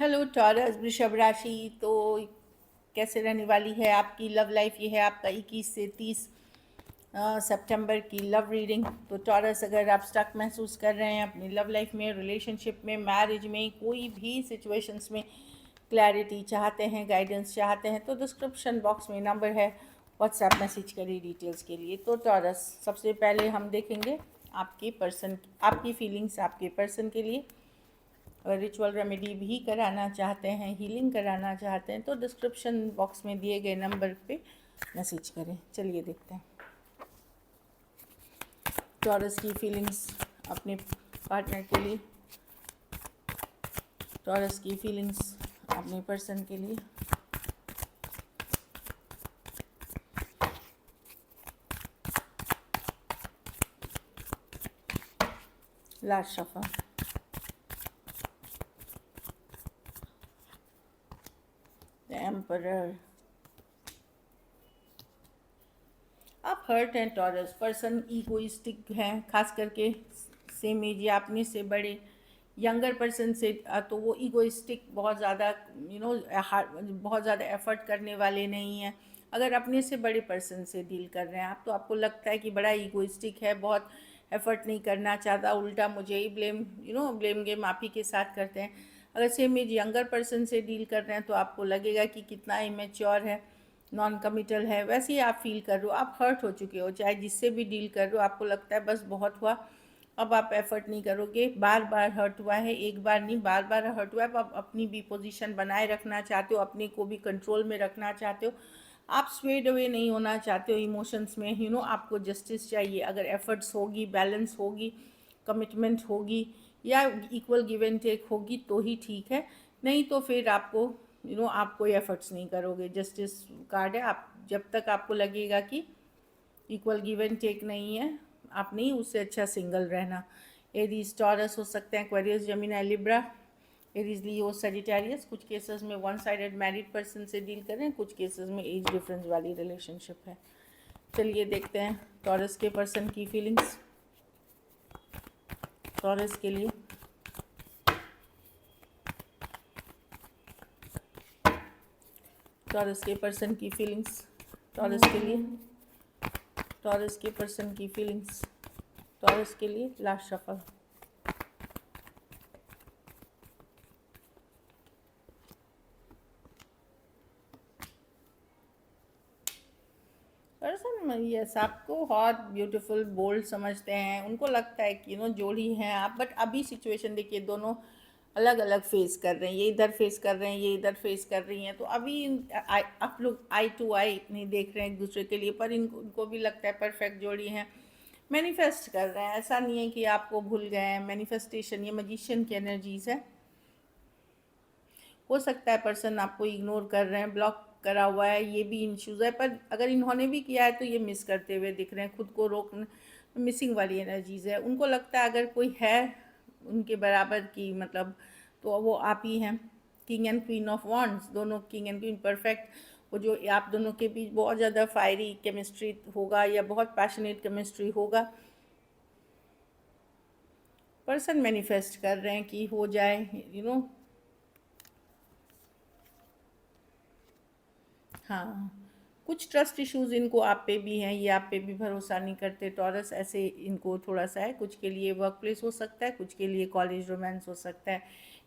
Hello taurus वृषभ राशि। तो कैसे रहने वाली है आपकी लव लाइफ? ये है आपका 21 से 30 सितंबर की लव रीडिंग। तो टॉरस, अगर आप स्टक महसूस कर रहे हैं अपनी लव लाइफ में, रिलेशनशिप में, मैरिज में, कोई भी सिचुएशंस में क्लैरिटी चाहते हैं, गाइडेंस चाहते हैं, तो डिस्क्रिप्शन बॉक्स में नंबर है, व्हाट्सएप मैसेज करिए डिटेल्स के लिए। तो टॉरस, सबसे पहले हम देखेंगे आपके पर्सन, आपकी फीलिंग्स आपके पर्सन के लिए। अगर रिचुअल रेमेडी भी कराना चाहते हैं, हीलिंग कराना चाहते हैं, तो डिस्क्रिप्शन बॉक्स में दिए गए नंबर पे मैसेज करें। चलिए देखते हैं टॉरस की फीलिंग्स अपने पार्टनर के लिए, टॉरस की फीलिंग्स अपने पर्सन के लिए। Last shuffle. The emperor. आप हर्ट हैं टॉरस, पर्सन ईगोइस्टिक हैं, खास करके सेम एज या अपने से बड़े यंगर पर्सन से। तो वो ईगोइस्टिक, बहुत ज़्यादा बहुत ज़्यादा एफर्ट करने वाले नहीं हैं। अगर अपने से बड़े पर्सन से डील कर रहे हैं आप, तो आपको लगता है कि बड़ा ईगोइस्टिक है, बहुत एफर्ट नहीं करना चाहता, उल्टा मुझे ही ब्लेम गेम आप ही के साथ करते हैं। अगर सेम एज यंगर पर्सन से डील कर रहे हैं, तो आपको लगेगा कि कितना इमेच्योर है, नॉन कमिटल है। वैसे ही आप फील कर रहे हो, आप हर्ट हो चुके हो, चाहे जिससे भी डील कर रहे हो आपको लगता है बस बहुत हुआ, अब आप एफर्ट नहीं करोगे। बार बार हर्ट हुआ है, एक बार नहीं बार बार हर्ट हुआ है। अब आप अपनी भी पोजीशन बनाए रखना चाहते हो, अपने को भी कंट्रोल में रखना चाहते हो, आप स्वेड अवे नहीं होना चाहते हो इमोशंस में। आपको जस्टिस चाहिए। अगर एफर्ट्स होगी, बैलेंस होगी, कमिटमेंट होगी, या इक्वल गिव एंड टेक होगी तो ही ठीक है, नहीं तो फिर आपको आप कोई एफर्ट्स नहीं करोगे। जस्टिस कार्ड है। आप जब तक आपको लगेगा कि इक्वल गिव एंड टेक नहीं है, आप नहीं, उससे अच्छा सिंगल रहना। एरीज टॉरस हो सकते हैं, Aquarius, Gemini, Libra, Aries, Leo, Sagittarius. कुछ केसेस में वन साइडेड मैरिड पर्सन से डील कर रहे हैं, कुछ केसेस में एज डिफरेंस वाली रिलेशनशिप है। चलिए देखते हैं टॉरस के पर्सन की फीलिंग्स टॉरस के लिए। टॉरस के पर्सन की फीलिंग्स टॉरस के लिए, टॉरस के पर्सन की फीलिंग्स टॉरस के लिए। Last shuffle. पर्सन यस, आपको हॉट, ब्यूटीफुल, बोल्ड समझते हैं। उनको लगता है कि जोड़ी हैं आप, बट अभी सिचुएशन देखिए, दोनों अलग अलग फेस कर रहे हैं। ये इधर फेस कर रहे हैं, ये इधर फेस कर रही हैं। तो अभी आप लोग आई टू आई नहीं देख रहे हैं एक दूसरे के लिए, पर इनको भी लगता है परफेक्ट जोड़ी हैं। मैनिफेस्ट कर रहे हैं, ऐसा नहीं है कि आपको भूल गए हैं। मैनिफेस्टेशन, ये मैजिशियन की एनर्जीज है। हो सकता है पर्सन आपको इग्नोर कर रहे हैं, ब्लॉक करा हुआ है, ये भी इश्यूज़ है। पर अगर इन्होंने भी किया है तो ये मिस करते हुए दिख रहे हैं, खुद को रोक, मिसिंग वाली एनर्जीज़ है। उनको लगता है अगर कोई है उनके बराबर की, मतलब, तो वो आप ही हैं। King and queen of wands, दोनों किंग एंड क्वीन परफेक्ट। वो जो आप दोनों के बीच बहुत ज़्यादा फायरी केमिस्ट्री होगा, या बहुत पैशनेट केमिस्ट्री होगा। पर्सन मैनिफेस्ट कर रहे हैं कि हो जाए, हाँ। कुछ ट्रस्ट इश्यूज इनको आप पे भी हैं, ये आप पे भी भरोसा नहीं करते टॉरस, ऐसे इनको थोड़ा सा है। कुछ के लिए वर्क प्लेस हो सकता है, कुछ के लिए कॉलेज रोमांस हो सकता है।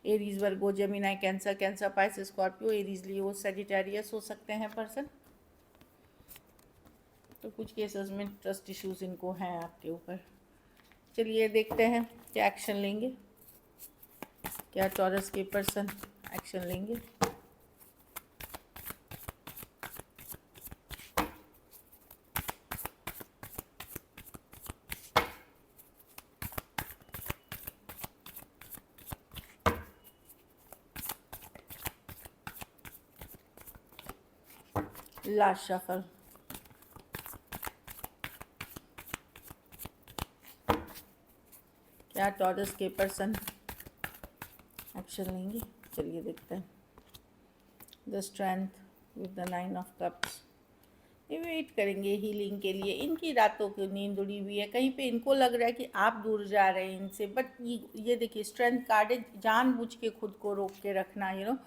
Aries, Virgo, Gemini, Cancer, Cancer, Pisces, Scorpio, Aries, Leo, Sagittarius हो सकते हैं पर्सन। तो कुछ केसेस में ट्रस्ट इश्यूज इनको हैं आपके ऊपर। चलिए देखते हैं क्या एक्शन लेंगे, क्या टॉरस के पर्सन एक्शन लेंगे। Last shuffle. क्या टॉरस के पर्सन एक्शन लेंगे? चलिए देखते हैं। The strength with the 9 of cups, ये वेट करेंगे हीलिंग के लिए। इनकी रातों की नींद उड़ी हुई है, कहीं पे इनको लग रहा है कि आप दूर जा रहे हैं इनसे, बट ये देखिए स्ट्रेंथ कार्ड है, जानबूझ के खुद को रोक के रखना,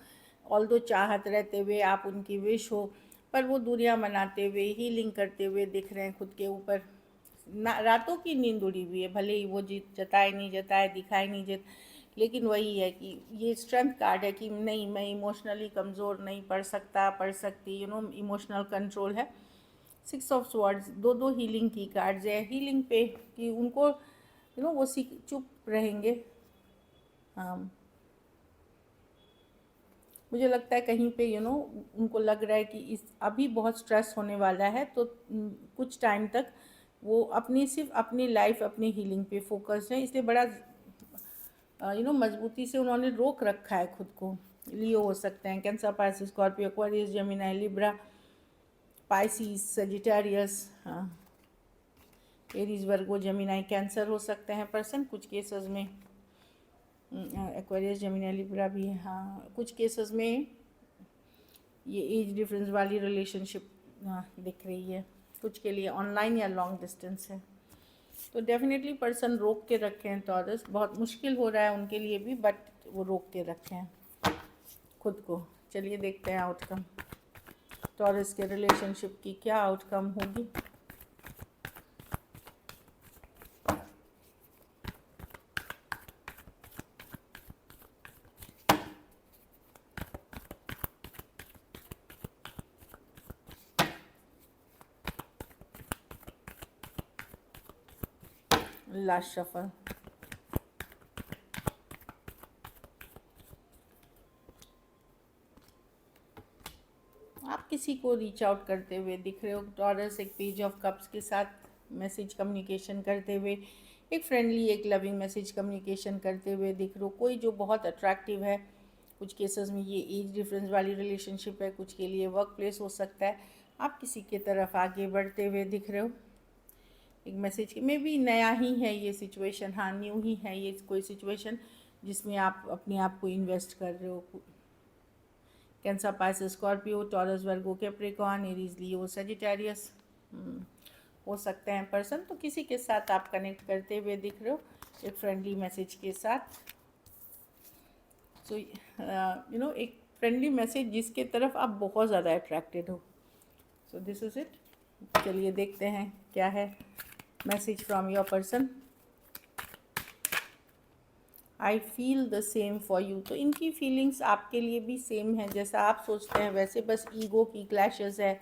ऑल्दो चाहत रहते हुए आप उनकी विश हो, पर वो दूरियां बनाते हुए हीलिंग करते हुए दिख रहे हैं खुद के ऊपर। रातों की नींद उड़ी हुई है, भले ही वो जीत जताए नहीं जताए, दिखाए नहीं जत, लेकिन वही है कि ये स्ट्रेंथ कार्ड है कि नहीं, मैं इमोशनली कमज़ोर नहीं पड़ सकता, पड़ सकती, इमोशनल कंट्रोल है। 6 ऑफ स्वॉर्ड्स, दो हीलिंग की कार्ड्स है, हीलिंग पे कि उनको वो सीख चुप रहेंगे। हाँ, मुझे लगता है कहीं पे उनको लग रहा है कि इस अभी बहुत स्ट्रेस होने वाला है, तो कुछ टाइम तक वो सिर्फ अपनी लाइफ, अपनी हीलिंग पे फोकस है, इसलिए बड़ा मजबूती से उन्होंने रोक रखा है खुद को। लियो हो सकते हैं, cancer, Pisces, Scorpio, Aquarius, Gemini, Libra, Pisces, Sagittarius, हाँ, एरीज, वर्गो, जेमिनी, कैंसर हो सकते हैं पर्सन कुछ केसेस में। एक्वेरियस, जेमिनी, लिब्रा भी है, हाँ, कुछ केसेस में ये एज डिफरेंस वाली रिलेशनशिप दिख रही है, कुछ के लिए ऑनलाइन या लॉन्ग डिस्टेंस है। तो डेफिनेटली पर्सन रोक के रखे हैं टॉरस, बहुत मुश्किल हो रहा है उनके लिए भी, बट वो रोक के रखे हैं खुद को। चलिए देखते हैं आउटकम, टॉरस के रिलेशनशिप की क्या आउटकम होगी। लास्ट शफल, आप किसी को रीच आउट करते हुए दिख रहे हो टॉरस, एक पेज ऑफ कप्स के साथ मैसेज कम्युनिकेशन करते हुए, एक फ्रेंडली, एक लविंग मैसेज कम्युनिकेशन करते हुए दिख रहे हो। कोई जो बहुत अट्रैक्टिव है, कुछ केसेस में ये एज डिफरेंस वाली रिलेशनशिप है, कुछ के लिए वर्क प्लेस हो सकता है। आप किसी के तरफ आगे बढ़ते हुए दिख रहे हो, एक मैसेज में भी नया ही है ये सिचुएशन, हाँ, न्यू ही है ये कोई सिचुएशन जिसमें आप अपने आप को इन्वेस्ट कर रहे हो। कैंसर, पाइसिस, स्कॉर्पियो, टॉरस, वर्गो, कैप्रिकॉर्न, एरीज, लियो, सजिटेरियस हो सकते हैं पर्सन। तो किसी के साथ आप कनेक्ट करते हुए दिख रहे हो एक फ्रेंडली मैसेज के साथ। सो एक फ्रेंडली मैसेज जिसके तरफ आप बहुत ज़्यादा अट्रैक्टेड हो। So this is it. चलिए देखते हैं क्या है message from your person. I feel the same for you, तो इनकी फीलिंग्स आपके लिए भी सेम है जैसा आप सोचते हैं वैसे, बस ईगो की क्लैशेस है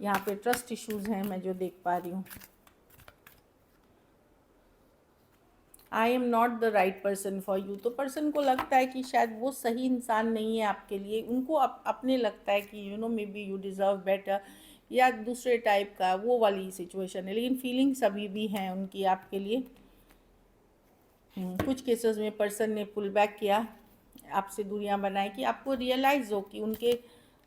यहाँ पे, ट्रस्ट इश्यूज हैं मैं जो देख पा रही हूँ। I am not the right person for you, तो पर्सन को लगता है कि शायद वो सही इंसान नहीं है आपके लिए। उनको अपने लगता है कि may be you deserve better, या दूसरे टाइप का वो वाली सिचुएशन है, लेकिन फीलिंग्स अभी भी हैं उनकी आपके लिए। कुछ केसेस में पर्सन ने पुल बैक किया, आपसे दूरियां बनाई, कि आपको रियलाइज़ हो कि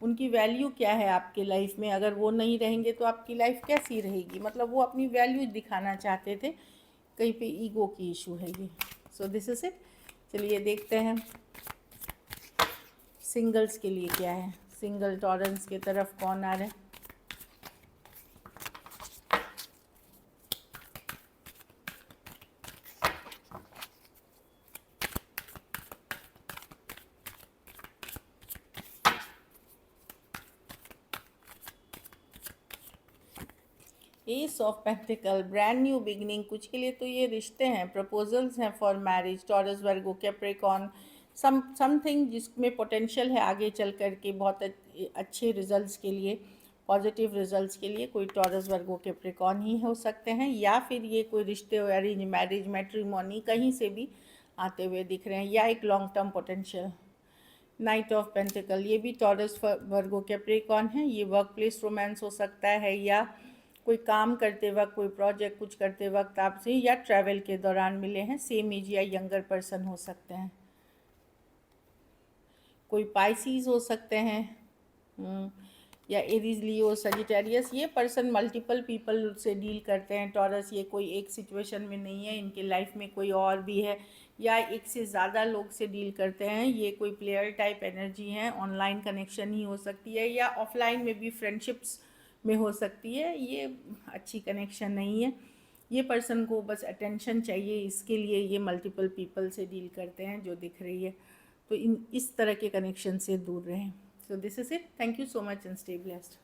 उनकी वैल्यू क्या है आपके लाइफ में। अगर वो नहीं रहेंगे तो आपकी लाइफ कैसी रहेगी, मतलब वो अपनी वैल्यू दिखाना चाहते थे, कहीं पे ईगो की इशू है ये। So this is it. चलिए देखते हैं सिंगल्स के लिए क्या है, सिंगल टॉरेंस की तरफ कौन आ रहा है। S of pentacle, brand new beginning, कुछ के लिए तो ये रिश्ते हैं, प्रपोजल्स हैं for marriage, taurus, Virgo, Capricorn, something जिसमें पोटेंशियल है आगे चल कर के बहुत अच्छे रिजल्ट्स के लिए, पॉजिटिव रिजल्ट्स के लिए। कोई टॉरस, वर्गो, कैप्रिकॉर्न ही हो सकते हैं, या फिर ये कोई रिश्ते, अरेंज मैरिज, मैट्रिमोनी कहीं से भी आते हुए दिख रहे हैं, या एक long term potential. Night of pentacle, ये भी टॉरस, वर्गो, कैप्रिकॉर्न है, ये वर्क प्लेस रोमांस हो सकता है, या कोई काम करते वक्त, कोई प्रोजेक्ट कुछ करते वक्त आपसे, या ट्रैवल के दौरान मिले हैं, सेम एज या यंगर पर्सन हो सकते हैं। कोई पाइसीज हो सकते हैं, या एरीज, लियो, सजिटेरियस। ये पर्सन मल्टीपल पीपल से डील करते हैं टॉरस, ये कोई एक सिचुएशन में नहीं है, इनके लाइफ में कोई और भी है, या एक से ज़्यादा लोग से डील करते हैं। ये कोई प्लेयर टाइप एनर्जी है, ऑनलाइन कनेक्शन ही हो सकती है, या ऑफलाइन में भी फ्रेंडशिप्स में हो सकती है। ये अच्छी कनेक्शन नहीं है। ये पर्सन को बस अटेंशन चाहिए, इसके लिए ये मल्टीपल पीपल से डील करते हैं जो दिख रही है। तो इस तरह के कनेक्शन से दूर रहें। So this is it. Thank you so much and stay blessed.